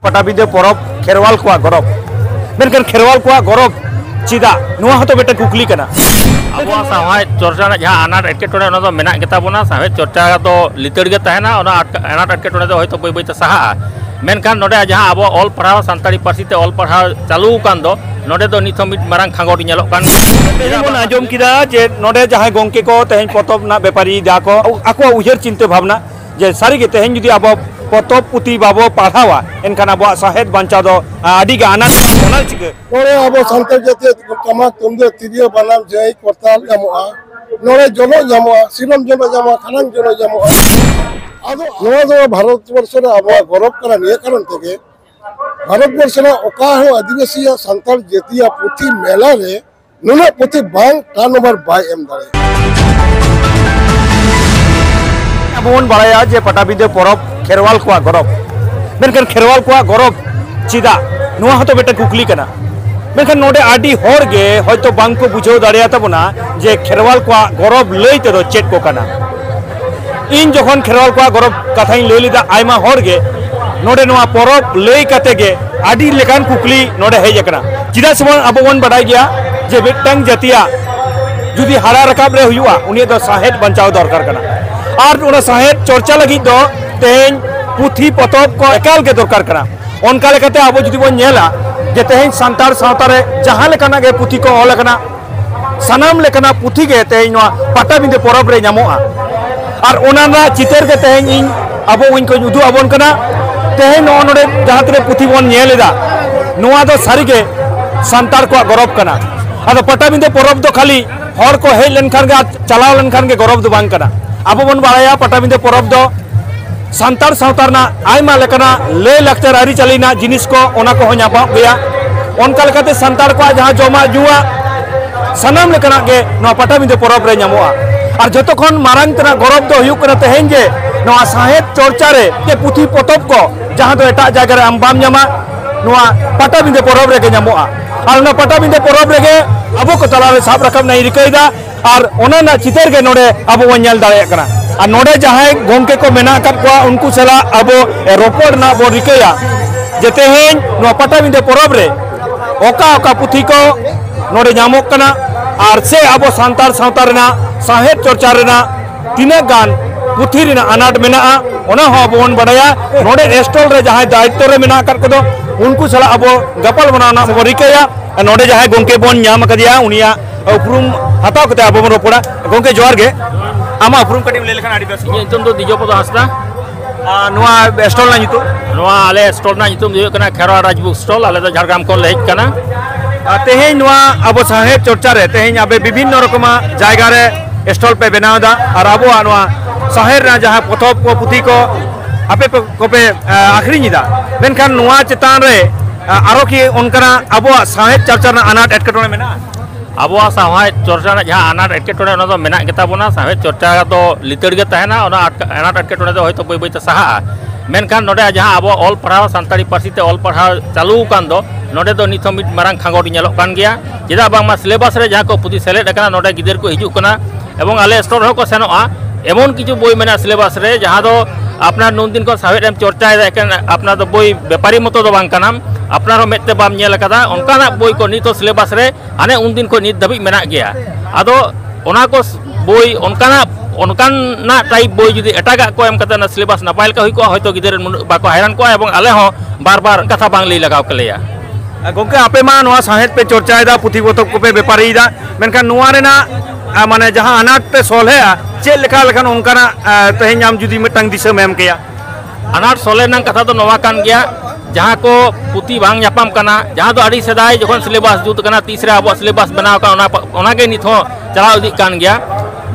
पटाबिदे परब खेरवाल को गौरव मेनखान खेरवाल को गौरव चिदा नुआ हतो बेटा कुकली कना अब साहेब चर्चा जहाँ आनाट एटकेटोड़े मेना गेताबोना साहेब चर्चा तो लितड़ गे तहना आनाट एटकेटोड़े हयतो बै बैते साहा मेनखान नोडे जहाँ अब ऑल पढ़ाव सानताड़ी पार्सीते ऑल पढ़ाव चालू कान दो नोडे दो नित मिट मारांग खांगोट नेलोग कान बन आजम किदा जे नोडे जहाँ गोंके को तेहें पतब ना बेपारी दा को आको उयहर चिंता भावना जे सारी गे तेहें जुदी अब पतब पुती बाबो पढ़ावा एनखान अब साहेब बांचा दो आदि गे आनाट ओना चिके नोडे अब सानताड़ जाते टमाक तुमदे तिरियो बानाम जय करताल जामोआ नोडे जनो जामोआ सिरम जनो जामोआ खानांग जनो जामोआ भारत वर्ष अब गौरव कारण तेगे भारत वर्ष आदिवासी सानताड़ जातिया पुथी मेला रे नुना पुथी बांग टान नंबर बाय एम दाड़े अब बन बाड़ाया जे पटाबिदे परब खेरवाल को गौरव मेनखान खेरवाल को गौरव चिदा नुआ हतो बेटा कुकली कना मेनखान नोडे आदि होर गे हयतो बांग को बुझाव दाड़ेया ताबोना जे खेरवाल को गौरव लई तेदो चेद को कना इन जखन खेरवाल को गौरव कथाई लई लेदा आयमा होर गे नोडे नुआ परब लई काते गे आदि लेकान कुकली नोडे हेज कना चिदा सबन अब बन बाडाय गया जे बेटांग जातिया जुदी हारा रकाब रे हुआ उनी दो साहेब बंचाव दरकार कना और उना साहेब चर्चा लगी दो तेहें पुथी पतब को एकाल के दरकार कना ओनका लेकाते अब जुदी बन नेला जे तेहें सानताड़ सावता रे जहां लेकाना गे पुथी को ऑल कना सानाम लेकाना पुथी गे तेहें नुआ पटाबिंदे परब रे ᱧᱟᱢᱚᱜᱼᱟ और ओना चितर के तेहें इन अब उनको उदू आबन कना तेहें नोडे जहां तरे पुथी बन नेलेदा नुआ दो सारी के सानताड़ को गौरव कना आदो पटाबिंदे परब दो खाली हर को हेज लेनखान गे चलाव लेनखान गे गौरव दो बांग कना अब बन बाड़ाया पटाबिंदे परब दो सानताड़ सावतारना आयमा लेकाना लय लाक्चर आरिचालिना जिनिस को ओना को ᱧᱟᱯᱟᱢ गया ओनका लेकाते सानताड़ को जहां जमा जुआ सानाम लेकाना गे नो पटाबिंदे परब रे ᱧᱟᱢᱚᱜᱼᱟ और जो खन मारांग तना गौरव दो हुयुक कना तेहें जे नोआ साहेब चर्चा रे के पुथी पतब को जहां दो एटा जायगा रे आम बाम ᱧᱟᱢᱟ नोआ पटाबिंदे परब रे गे ᱧᱟᱢᱚᱜᱼᱟ और ना पटाबिंदे परब रे गे अब को तला रे साब रकम नहीं रिकैदा और ओना ना चितर गे नोडे अब बन नेल दाड़े कना और नोडे जहां गोंके को मेना कत को उनको सला अब रोपड़ ना बो रिकैया जे तेहें नोआ पटाबिंदे परब रे ओका ओका पुथी को नोडे ᱧᱟᱢᱚᱜ कना और से अब सानताड़ सावता रेना साहेब चर्चा रेना तीना गान पुथी रेना अनाट मेना ओना हो बन बाड़ाया नोडे स्टॉल रे जहां दायित्व रे मेना कत को उनको सला अब गपल बनाना बो रिकैया नोडे जहां गोंके बन ᱧᱟᱢ कदिया उनिया उपरुम हताव कते अब बन रोपड़ा गोंके जोहार गे आमा उपरुम कटिम ले लेखान आडी बेस नितुम दो दिजोपद हासदा नुआ स्टॉल ना नितु नोआ आले स्टॉल ना नितुम दियो कना खेरवा राज बुक स्टॉल आले दो झारग्राम को ले हेज कना तेहें नुआ अब साहेब चर्चा रे तेहें अब विभिन्न रकमा जायगा रे स्टॉल पे बनावदा और अब नुआ साहेब ना जहां पथब को पुथी को आपे को पे आखरिनिदा मेनखान नुआ चितान रे आरो की उनकना अब साहेब चर्चा ना अनाट एटकेटोड़े मेना अब साहेब चर्चा जहाँ आनाट एटकेटोड़े मेना गेताबोना साहेब चर्चा तो लितड़ गे तहना आनाट एटकेटोड़े हयतो बै बैते साहा मेनखान नोडे जहाँ अब ऑल पढ़ाव सानताड़ी पार्सीते ऑल पढ़ाव चालू कान दो नोडे दो नित मिट मारांग खांगोट नेलोग कान गया चेदा बांगमा सिलेबास रे जहाँ को पुथी सेलेद अकाना नोडे गिदर को हिजुग कना एवं आले स्टोर हो को सेनोआ एमन किछु बोई मेना सिलेबास रे जहाँ दो अपना नुन दिन को साहेब एम चर्चा एकेन अपना दो बोई व्यापारी मतो दो बांग कानाम अपना मेते बाम नेल कदा ओनकाना बोई को नितो सिलेबास रे हाने उन दिन को नित धबिज मेना गया आदो ओना को बोई ओनकाना टाइप बोई जुदी एटागा को एम कते ना सिलेबास नापाय लका हुई को हयतो गिदर बाको हैरान को एवं आले हो बार बार कथा बांग लई लगाव कलेया गोंके आपे मा नुआ साहेब पे चर्चाएदा पुथी पतब को पे व्यापारीदा मेनखान नुआ रेना माने जहां अनाट पे सोल्हे चेद लेखा लेखान ओनकाना तेहें आम जुदी मिटांग दिशा मेम केया अनाट सोले नंग कथा तो नोवा कान गया जहाँ को पुथी बांग ᱧᱟᱯᱟᱢ कना जहाँ दो आड़ी सेदाय जखन सिलेबास जुत कना तीसरे अब सिलेबास बनाव का ओना गे नित हो चलाव इदी कान गया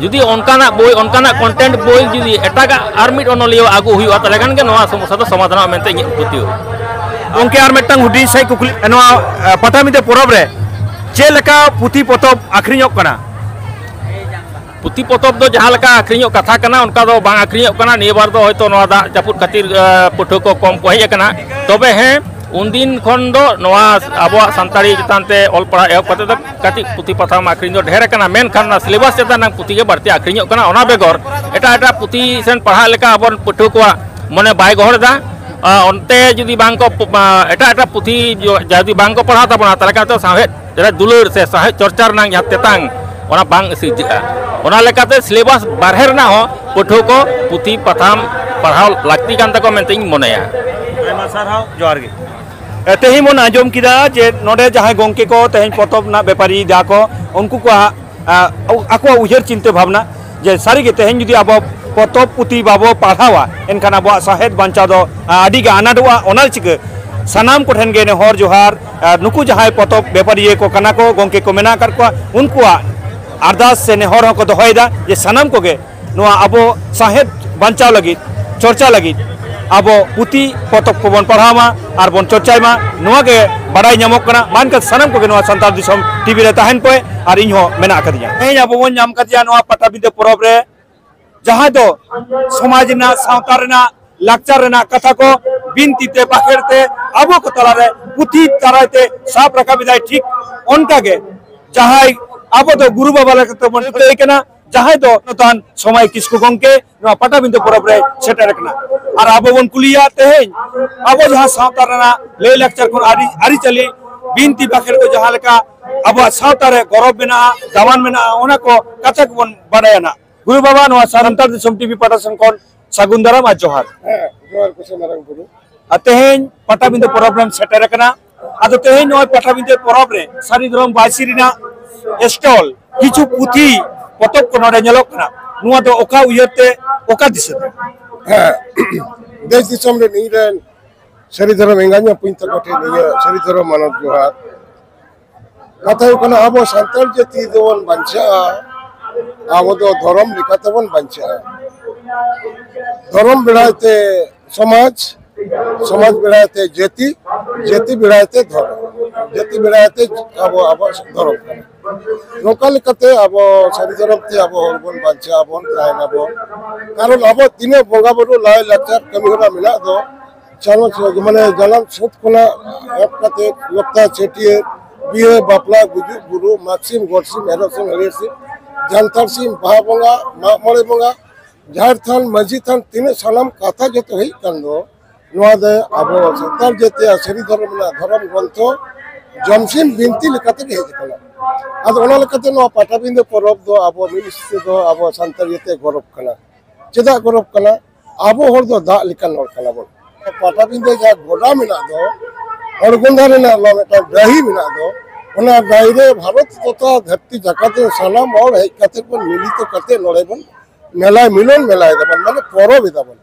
जुदी ओनकाना बोई ओनकाना कंटेंट बोई जुदी एटागा आर मिट ओनलियो आगु हुई तले गान गे नोवा समस्या तो समाधान मेनते इ पुथी गोंके आर मिटांग हुडी साइ कुकली नोवा पटाबिंदे परब रे चे लेका पुथी पतब आखरिñok कना पुथी पतब दो जहाँ लेका आखरिñok कथा कना उनका दो बांग आखरिñok कना निय बार दो हयतो नोवा दा जापुद खातिर पुठो को कम को हेज कना तबे हैं उन दिन खन दो नोवा आबो सानताड़ी चितानते ऑल पढ़ा एहब कते दो काटी पुथी पथाम आखरिñ दो ढेर कना मेनखान ना सिलेबास चितान पुथी गे बाड़ती आखरिñok कना ओना बेगर एटा एटा पुथी सेन पढ़ा लेका आबो पुठो को मने bye गहरदा onte judi bangko eta puthi jadi bangko parha tabona tala kata sahet dulur se sahet chorchar nang jahat tetang ona bang sijia ona lekate syllabus barher na ho puthau ko puthi patham parhau lakti kan tako menteng monaya ayma sarhaw johar ge tehi mon ajom kida je node jahay gongke ko tehi potop na bepari da ko unku ko ako uher cinte bhavna je sari ge tehi judi abo potop puti babo parhawa enkan abo sahet bancha do adi ga anadwa onal chike sanam ko then ge ne hor johar nuku jahay potop bepari ko kana ko gongke ko mena kar ko unku ardas se ne hor ko dohoida je sanam ko ge noa abo sahet bancha lagi chorcha lagi abo puti potop ko bon parhama ar bon chorchai ma noa ge badai nyamok kana man ka sanam ko ge noa santal disom tv re tahen poe ar inho mena akadiya ei abo bon nyam kadiya noa patabinde porob re jaha do samaj na sautar na lakchar na katha ko binti te bakherte abo ko talare puti tarate sab rakha bidai ठीक onka ge jahai abo do guru baba la to bon te kana jahai do tan somay kisku gongke no patabinde porob re setar rakna ar abo bon kuliya te abo jaha sautar na le lakchar ko ari chali binti bakhir ko jaha leka abo sautar re gorob bena dawan bena ona ko katha ko bon badayana Guru Baba noa Santal Disom TV pada sengkon Sagundaram Ajohar. Johar ko sa marang guru. Atehen patabinde problem setere kana. Ado tehen noa patabinde problem sari drom basirina stall kichu puthi potop ko node nyelok kana. Noa do oka uyete oka disate. Desh disom re niren sari drom enganya pinta kote niya sari drom manok johar. Katha kana abo santal jati don bancha abo do dhorom likatebon bancha dhorom birayte samaj birayte jeti birayte dhorom jeti birayte abo dhorom nokal likate abo sari dhorom te abo horbon bancha abon tahena bo karon abo tine bonga boru lai lachar kami hora mena do chalo mane jalam sut kona ep kate lokta chetiye biye bapla guju guru maxim gorsim erosim heresi jantar sim baha bonga mole bonga jahar than maji than tine salam katha joto hei kando noa de abo santal jete sari dhorom na dhorom grontho jomsim binti likate ge hej kana ado ona likate noa patabinde porob do abo ministry do abo santal jete gorob kana cheda gorob kana abo hor do da likan hor kana bon patabinde ja goda mena do orgondare na lo eta dahi mena do ona gaire bharat totha dharti jakate sanam और hej kate bon milito kate nore bon melai milon melai dabon mane porob dabon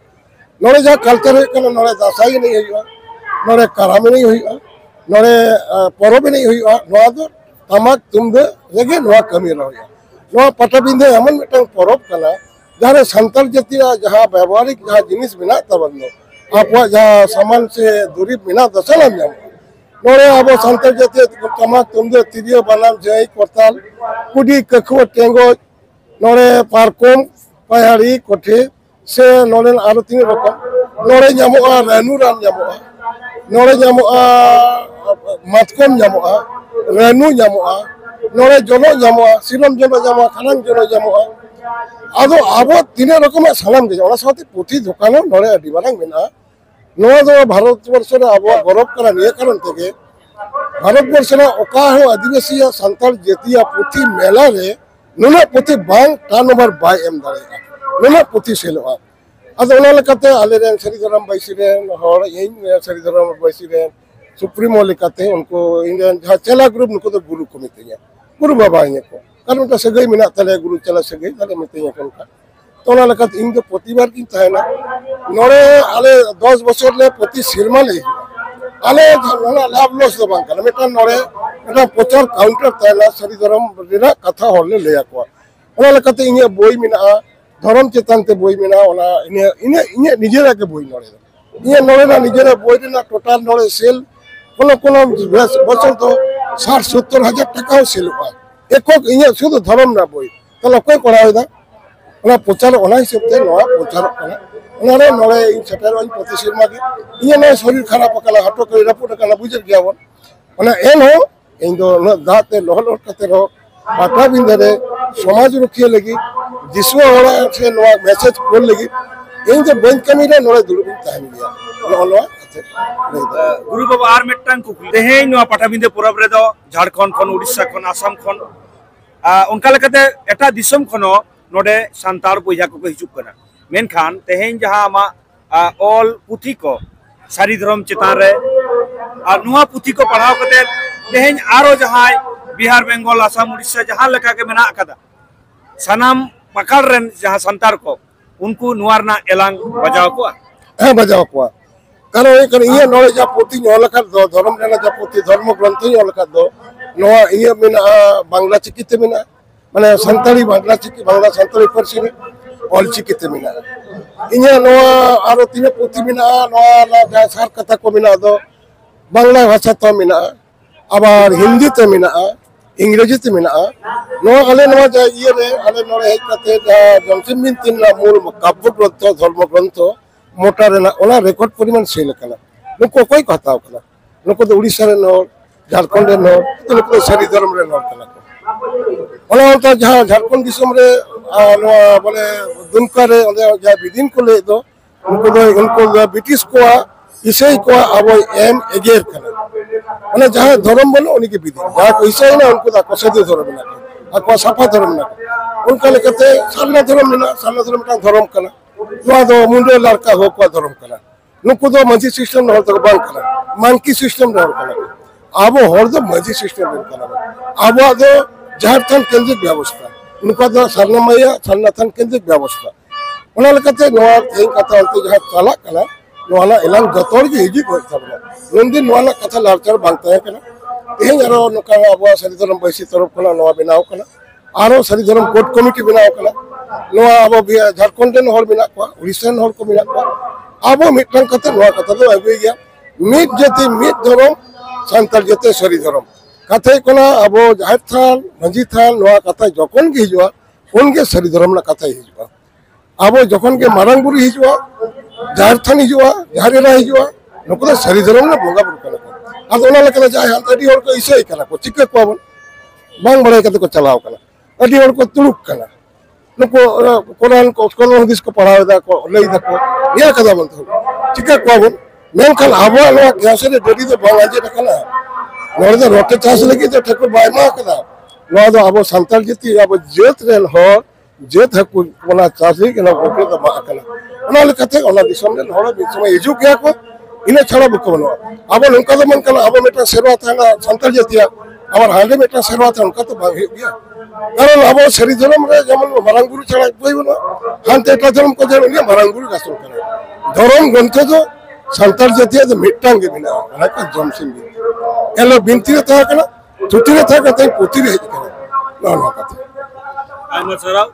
nore ja culture kana nore dasai nei hoiwa nore karame nei hoiwa nore porob nei hoiwa noa do tamak tumde rege noa kami roya noa patabinde emon metang porob kana jare santal jatiya jaha ব্যবহারিক jaha jinis mena tabon apwa jaha saman se durib mena dasalam jam nore abo santal jatiya tamak tumde tirio banam jai kortal kudi kakho tengo nore parkom payari kothe se nore aro tin rokom nore nyamoa ranuran nyamoa nore nyamoa matkom nyamoa ranu nyamoa nore jono nyamoa silom jono nyamoa khanang jono nyamoa ado abo tine rokoma salam ge ona saute puthi dokano nore adi barang mena noa do bharat borsho re abo gorob kara niye karon tege bharat borsho re oka ho adivasiya santal jetiya puthi mela re nuna puthi bang turnover by em darega nuna puthi seloa ado ona lekate aleren sari dhorom baisiren hor ein sari dhorom baisiren supremo lekate unko indian jaha chela group nuko do guru ko mitenya guru baba nya ko karon ta sagai mena tale guru chela sagai tale mitenya kon ka to ona lekate inge protibar kin tahena nore ale 10 bochor le proti sirma le ale ona lab los do bang kana metan nore eta pochar counter tahena sari dhorom rena katha horle leya ko ona lekate inge boi mena dhorom chetan te boi mena ona ine nijera ke boi nore ine nore na nijera boi na total nore sel kono bochor to 60-70 হাজার টাকাও sell হয় একক ine শুধু ধরম না বই তাহলে অকয় করা হয় না ona প্রচার ona হিসেব তে নয়া প্রচার kana onare nore in setar on proti sirma ge ine no শরীর খারাপ kala hato koi raport kala bujir gya bon ona eno indo no date lohol kate ro pata bindare সমাজ রক্ষিয়ে লাগি যিশু ওরা সে নোয়া মেসেজ কর লাগি ᱤᱧ ᱫᱚ ᱵᱟᱹᱧ ᱠᱟᱹᱢᱤᱭᱟ ᱱᱚᱰᱮ ᱫᱩᱲᱩᱵ ᱤᱧ ᱛᱟᱦᱮᱱ ᱜᱮᱭᱟ ᱱᱚᱣᱟ ᱜᱩᱨᱩ ᱵᱟᱵᱟ ᱟᱨ ᱢᱤᱫᱴᱟᱝ ᱠᱩᱠᱞᱤ ᱛᱮᱦᱮᱧ ᱱᱚᱣᱟ ᱯᱟᱴᱟᱵᱤᱸᱫᱟᱹ ᱯᱚᱨᱚᱵᱽ ᱨᱮᱫᱚ ᱡᱷᱟᱲᱠᱷᱚᱸᱰ ᱠᱷᱚᱱ ᱩᱲᱤᱥᱥᱟ ᱠᱷᱚᱱ ᱟᱥᱟᱢ ᱠᱷᱚᱱ ᱚᱱᱠᱟ ᱞᱮᱠᱟᱛᱮ ᱮᱴᱟᱜ ᱫᱤᱥᱚᱢ ᱠᱷᱚᱱ ᱦᱚᱸ ᱱᱚᱰᱮ ᱥᱟᱱᱛᱟᱲ ᱵᱚᱭᱦᱟ ᱠᱚᱠᱚ ᱦᱤᱡᱩᱜ ᱠᱟᱱᱟ ᱢᱮᱱᱠᱷᱟन ᱛᱮᱦᱮᱧ ᱡᱟᱦᱟᱸ ᱟᱢᱟᱜ ᱚᱞ ᱯᱩᱛᱷᱤ ko ᱥᱟᱹᱨᱤ ᱫᱷᱚᱨᱚᱢ ᱪᱮᱛᱟन ᱨᱮ ᱟᱨ ᱱᱚᱣᱟ ᱯᱩᱛᱷᱤ ko ᱯᱟᱲᱦᱟᱣ ᱠᱟᱛᱮ ᱛᱮᱦᱮᱧ ᱟᱨᱚ ᱡᱟᱦᱟᱸᱭ ᱵᱤᱦᱟᱨ ᱵᱮᱝᱜᱚᱞ ᱟᱥᱟम ᱩᱲᱤᱥᱥᱟ ᱡᱟᱦᱟᱸ ᱞᱮᱠᱟ ᱜᱮ ᱢᱮᱱᱟᱜ ᱟᱠᱟᱫᱟ ᱥᱟᱱᱟᱢ ᱯᱟᱠᱟᱲ ᱨᱮᱱ ᱡᱟᱦᱟᱸ ᱥᱟᱱᱛᱟᱲ ko उनको ᱱᱚᱣᱟ ᱨᱮᱱᱟᱜ ᱮᱞᱟᱝ ᱵᱟᱡᱟᱣ ᱠᱚᱣᱟ ᱦᱮᱸ ᱵᱟᱡᱟᱣ ᱠᱚᱣᱟ ᱠᱟᱨᱚᱱ ᱦᱩᱭᱩᱜ ᱠᱟᱱᱟ ᱤᱧᱟᱹᱜ ᱱᱚᱰᱮ ᱡᱟᱦᱟᱸ ᱯᱩᱛᱷᱤᱧ ᱚᱞ ᱟᱠᱟᱫ ᱫᱚ ᱫᱷᱚᱨᱚᱢ ᱨᱮᱱᱟᱜ ᱡᱟᱦᱟᱸ ᱯᱩᱛᱷᱤ ᱫᱷᱚᱨᱢᱚ ᱜᱨᱚᱱᱛᱷᱚᱧ ᱚᱞ ᱟᱠᱟᱫ ᱫᱚ ᱱᱚᱣᱟ ᱤᱧᱟᱹᱜ ᱢᱮᱱᱟᱜᱼᱟ ᱵᱟᱝᱞᱟ ᱪᱤᱠᱤᱛᱮ ᱢᱮᱱᱟᱜᱼᱟ ᱢᱟᱱᱮ ᱥᱟᱱᱛᱟᱲᱤ ᱵᱟᱝᱞᱟ ᱪᱤᱠᱤ ᱵᱟᱝᱞᱟ ᱥᱟᱱᱛᱟᱲᱤ ᱯᱟᱹᱨᱥᱤ ᱨᱮ ᱚᱞ ᱪᱤᱠᱤᱛᱮ ᱢᱮᱱᱟᱜᱼᱟ ᱤᱧᱟᱹᱜ ᱱᱚᱣᱟ ᱟᱨᱚ ᱛᱤᱱᱟᱹᱜ ᱯᱩᱛᱷᱤ ᱢᱮᱱᱟᱜᱼᱟ ᱱᱚᱣᱟ ᱡᱟᱦᱟᱸ ᱥᱟᱨ ᱠᱟᱛᱷᱟ ᱠᱚ ᱢᱮᱱᱟᱜ ᱫᱚ বাংলা ভাষা তে মেনাᱜᱼᱟ আবার হিন্দিতে মেনাᱜᱼᱟ ইংরেজিতে মেনাᱜᱼᱟ নয়া আলে নয়া যা ইয়েরে আলে নড়ে হেজ কাতে যা জমসিম বিনতি না মূল কাব্য গ্রন্থ ধর্ম গ্রন্থ মোটা রেনা ওনা রেকর্ড পরিমাণ সেল কানা নুকু অকᱚᱭ ᱠᱚ ᱦᱟᱛᱟᱣ ᱠᱟᱱᱟ ᱱᱩᱠᱩ ᱫᱚ ᱩᱲᱤᱥᱥᱟ ᱨᱮᱱ ᱦᱚᱲ ᱡᱷᱟᱲᱠᱷᱚᱸᱰ ᱨᱮᱱ ᱦᱚᱲ ᱱᱩᱠᱩ ᱫᱚ ᱥᱟᱹᱨᱤ ᱫᱷᱚᱨᱚᱢ ᱨᱮᱱ ᱦᱚᱲ ᱠᱟᱱᱟ ᱠᱚ ᱚᱱᱟ ᱚᱱᱛᱮ ᱡᱟᱦᱟᱸ ᱡᱷᱟᱲᱠᱷᱚᱸᱰ ᱫᱤᱥᱚᱢ ᱨᱮ ᱱᱚᱣᱟ ᱵᱚᱞᱮ ᱫᱩᱢᱠᱟ ᱨᱮ ᱚᱸᱰᱮ ᱡᱟᱦᱟᱸ ᱵᱤᱫᱤᱱ ᱠᱚ ᱞᱟᱹᱭ ᱫᱚ ᱩᱱᱠᱩ ᱫᱚ ᱵᱨᱤᱴᱤশ ᱠᱚᱣᱟᱜ ᱤᱥᱟᱹᱭ ᱠᱚᱣᱟᱜ ᱟᱵᱚ ᱮᱜᱮᱨ ᱠᱟᱱᱟ ᱚᱱᱟ ᱡᱟᱦᱟᱸ ᱫᱷᱚᱨᱚᱢ ᱵᱟᱹᱱᱩᱜ ᱩᱱᱤ ᱜᱮ ᱵᱤᱫᱤᱱ ᱡᱟᱦᱟᱸ ᱠᱚ ᱤᱥᱟᱹᱭᱱᱟ ᱩᱱᱠᱩ ᱫᱚ ᱟᱠᱚ ᱥᱟᱹᱫᱷᱩ ᱫᱷᱚᱨᱚᱢ ᱢᱮᱱᱟᱜ ᱠᱚᱣᱟ ᱟᱠᱚᱣᱟᱜ ᱥᱟᱯᱷᱟ ᱫᱷᱚᱨᱚᱢ ᱢᱮᱱᱟᱜ ᱠᱚᱣᱟ ᱚᱱᱠᱟ ᱞᱮᱠᱟᱛᱮ ᱥᱟᱨᱱᱟ ᱫᱷᱚᱨᱚᱢ ᱢᱮᱱᱟᱜᱼᱟ ᱥᱟᱨᱱᱟ ᱫᱷᱚᱨᱚᱢ ᱢᱤᱫᱴᱟᱝ ᱫᱷᱚᱨᱚᱢ ᱠᱟᱱᱟ ᱱᱚᱣᱟ ᱫᱚ ᱢᱩᱱᱰᱟᱹ ᱞᱟᱲᱠᱟ ᱦᱚᱲ ᱠᱚᱣᱟᱜ ᱫᱷᱚᱨᱚᱢ ᱠᱟᱱᱟ ᱱᱩᱠᱩ ᱫᱚ ᱢᱟᱹᱡᱷᱤ ᱥᱤᱥᱴᱮᱢ ᱦᱚᱲ ᱫᱚ ᱵᱟᱝ ᱠᱟᱱᱟ ᱢᱟᱱᱠᱤ ᱥᱤᱥᱴᱮᱢ ᱦᱚᱲ ᱠᱟᱱᱟ ᱟᱵᱚ ᱦᱚᱲ ᱫᱚ ᱢᱟᱹᱡᱷᱤ ᱥᱤᱥᱴᱮᱢ ᱨᱮᱱ ᱠᱟᱱᱟ ᱟᱵᱚᱣᱟᱜ ᱫᱚ ᱡᱟᱦᱮᱨ ᱛᱷᱟᱱ ᱠᱮᱱᱫᱨᱤᱠ ᱵᱮᱵᱚᱥᱛᱷᱟ ᱩᱱᱠᱩᱣᱟᱜ ᱫᱚ ᱥᱟᱨᱱᱟ ᱢᱟᱹᱭᱟ ᱥᱟᱨᱱᱟ ᱛᱷᱟᱱ ᱠᱮᱱᱫᱨᱤক ᱵᱮᱵᱚᱥᱛᱷᱟ ᱚᱱᱟ ᱞᱮᱠᱟᱛᱮ ᱱᱚᱣᱟ ᱛᱮᱦᱮᱧ ᱠᱟᱛᱷᱟ ᱚᱱᱛᱮ ᱡᱟᱦᱟᱸ ᱪᱟᱞᱟᱜ ᱠᱟᱱᱟ ᱱᱚᱣᱟ ᱨᱮᱱᱟᱜ ᱮᱞᱟᱝ ᱡᱚᱛᱚ ᱦᱚᱲ ᱜᱮ ᱦᱤᱡᱩᱜ ᱦᱩᱭᱩᱜ ᱛᱟᱵᱚᱱᱟ ᱩᱱᱫᱤᱱ ᱱᱚᱣᱟ ᱨᱮᱱᱟᱜ ᱠᱟᱛᱷᱟ ᱞᱟᱲᱪᱟᱲ ᱵᱟᱝ ᱛᱟᱦᱮᱸ ᱠᱟᱱᱟ ᱛᱮᱦᱮᱧ ᱟᱨᱚ ᱱᱚᱝᱠᱟ ᱟᱵᱚᱣᱟᱜ ᱥᱟᱹᱨᱤ ᱫᱷᱚᱨᱚᱢ ᱵᱟᱹᱭᱥᱤ ᱛᱚᱨᱚᱯ ᱠᱷᱚᱱᱟᱜ ᱱᱚᱣᱟ ᱵᱮᱱᱟᱣ ᱠᱟᱱᱟ ᱟᱨᱚ ᱥᱟᱹᱨᱤ ᱫᱷᱚᱨᱚᱢ ᱠᱳᱰ ᱠᱚᱢᱤᱴᱤ ᱵᱮᱱᱟᱣ ᱠᱟᱱᱟ ᱱᱚᱣᱟ ᱟᱵᱚ ᱡᱷᱟᱲᱠᱷᱚᱸᱰ ᱨᱮᱱ ᱦᱚᱲ ᱢᱮᱱᱟᱜ ᱠᱚᱣᱟ ᱩᱲᱤᱥᱥᱟ ᱨᱮᱱ ᱦᱚᱲ ᱠᱚ ᱢᱮᱱᱟᱜ ᱠᱚᱣᱟ ᱟᱵᱚ ᱢᱤᱫᱴᱟᱝ ᱠᱟᱛᱮ ᱱᱚᱣᱟ ᱠᱟᱛᱷᱟ ᱫᱚ ᱟᱹᱜᱩᱭ ᱜᱮᱭᱟ ᱢᱤᱫ ᱡᱟᱹᱛᱤ ᱢᱤᱫ ᱫᱷᱚᱨᱚᱢ ᱥᱟᱱᱛᱟᱲ ᱡᱟᱹᱛᱤ ᱥᱟᱹᱨᱤ ᱫᱷᱚᱨᱚᱢ ᱠᱟᱛᱷᱟ ᱦᱩᱭᱩᱜ ᱠᱟᱱᱟ ᱟᱵᱚ ᱡᱟᱦᱮᱨ ᱛᱷᱟᱱ ᱢᱟᱹᱡᱷᱤ ᱛᱷᱟᱱ ᱱᱚᱣᱟ ᱠᱟᱛᱷᱟ ᱡᱚᱠᱷᱚᱱ ᱜᱮ ᱦᱤᱡᱩᱜᱼᱟ ᱩᱱᱜᱮ ᱥᱟᱹᱨᱤ ᱫᱷᱚᱨᱚᱢ ᱨᱮᱱᱟᱜ ᱠᱟᱛᱷᱟ ᱦᱤᱡᱩᱜᱼᱟ ᱟᱵᱚ ᱡᱚᱠᱷᱚᱱ ᱜᱮ ᱢᱟᱨᱟᱝ ᱵᱩᱨᱩ ᱦᱤᱡᱩᱜᱼᱟ ᱡᱟᱦᱮᱨ ᱛᱷᱟᱱ ᱦᱤᱡᱩᱜᱼᱟ ᱡᱟᱦᱮᱨ ᱮᱨᱟ ᱦᱤᱡᱩᱜᱼᱟ ᱱᱩᱠᱩ ᱫᱚ ᱥᱟᱹᱨᱤ ᱫᱷᱚᱨᱚᱢ ᱨᱮᱱᱟᱜ ᱵᱚᱸᱜᱟ ᱵᱩᱨᱩ ᱠᱟᱱᱟ ᱠᱚ ᱟᱫᱚ ᱚᱱᱟ ᱞᱮᱠᱟᱛᱮ ᱡᱟᱦᱟᱸᱭ ᱟᱹᱰᱤ ᱦᱚᱲ ᱠᱚ ᱤᱥᱟᱹᱭ ᱠᱟᱱᱟ ᱠᱚ ᱪᱤᱠᱟᱹ ᱠᱚᱣᱟᱵᱚᱱ ᱵᱟᱝ ᱵᱟᱲᱟᱭ ᱠᱟᱛᱮ ᱠᱚ ᱪᱟᱞᱟᱣ ᱠᱟᱱᱟ ᱟᱹᱰᱤ ᱦᱚᱲ ᱠᱚ ᱛᱩᱲᱩᱠ ᱠᱟᱱᱟ ᱱᱩᱠᱩ ᱠᱚᱨᱟᱱ ᱠᱚ ᱠᱚᱞᱚᱢ ᱦᱩᱫᱤᱥ ᱠᱚ ᱯᱟᱲᱦᱟᱣ ᱮᱫᱟ ᱠᱚ ᱞᱟᱹᱭ ᱫᱟᱠᱚ ᱧᱮᱞ ᱠᱟᱫᱟ ᱵᱚᱱ ᱛᱚ ᱪᱤᱠᱟᱹ ᱠᱚᱣᱟᱵᱚᱱ ᱢᱮᱱᱠᱷᱟᱱ ᱟᱵᱚᱣᱟᱜ ᱱᱚᱣᱟ ᱜᱮᱥ ᱨᱮ ᱰᱟᱹᱰᱤ ᱫᱚ ᱵᱟᱝ ᱟᱸᱡᱮᱫ ᱟᱠᱟᱱᱟ ᱱᱚᱰᱮ ᱫᱚ ᱨᱚᱴᱮ ᱪᱟᱥ ᱞᱟᱹᱜᱤᱫ ᱫᱚ ᱴᱷᱟᱹᱠᱩᱨ ᱵᱟᱭ ᱮᱢᱟ ᱟᱠᱟᱫᱟ ᱱᱚᱣᱟ ᱫᱚ ᱟᱵᱚ ᱥᱟᱱᱛᱟᱲ ᱡᱟᱹᱛᱤ ᱟᱵᱚ ᱡᱟᱹᱛ ᱨᱮᱱ ᱦᱚᱲ ᱡᱟᱹᱛ ᱦᱟᱹᱠᱩ ᱚᱱᱟ ᱪᱟᱥ ᱞᱟᱹᱜᱤᱫ ᱚᱱᱟ ᱜᱚᱴᱮ ᱫᱚ ᱮᱢᱟ ᱟᱠᱟᱱᱟ ᱚᱱᱟ ᱞᱮᱠᱟᱛᱮ ᱚᱱᱟ ᱫᱤᱥᱚᱢ ᱨᱮᱱ ᱦᱚᱲ ᱢᱤᱫ ᱥᱚᱢᱚᱭ ᱦᱤᱡᱩᱜ ᱜᱮᱭᱟ ᱠᱚ ᱤᱱᱟᱹ ᱪᱷᱟᱲᱟ ᱵᱟᱠᱚ ᱵᱟᱹᱱᱩᱜᱼᱟ ᱟᱵᱚ ᱱᱚᱝᱠᱟ ᱫᱚ ᱵᱟᱝ ᱠᱟᱱᱟ ᱟᱵᱚ ᱢᱤᱫᱴᱟᱝ ᱥᱮᱨᱣᱟ ᱛᱟᱦᱮᱱᱟ ᱥᱟᱱᱛᱟᱲ ᱡᱟᱹᱛᱤᱭᱟᱜ ᱟᱵᱟᱨ ᱦᱟᱸᱰᱮ ᱢᱤᱫᱴᱟᱝ ᱥᱮᱨᱣᱟ ᱛᱟᱦᱮᱱᱟ ᱚᱱᱠᱟ ᱫᱚ ᱵᱟᱝ ᱦᱩᱭᱩᱜ ᱜᱮᱭᱟ কারণ আবো সারি ধর্ম রে যেমন মারাং গুরু ছাড়া কইব না হানতে এটা ধর্ম কো যেমন মারাং গুরু গাছল করে ধর্ম গ্রন্থ তো সান্তাল জাতীয় যে মিট্টাং গে বিনা অনেক জমসিং গে এলো বিনতি রে থাকা না ছুটি রে থাকা তাই পুতি রে হেজ করে না না কথা আইমা ছাড়াও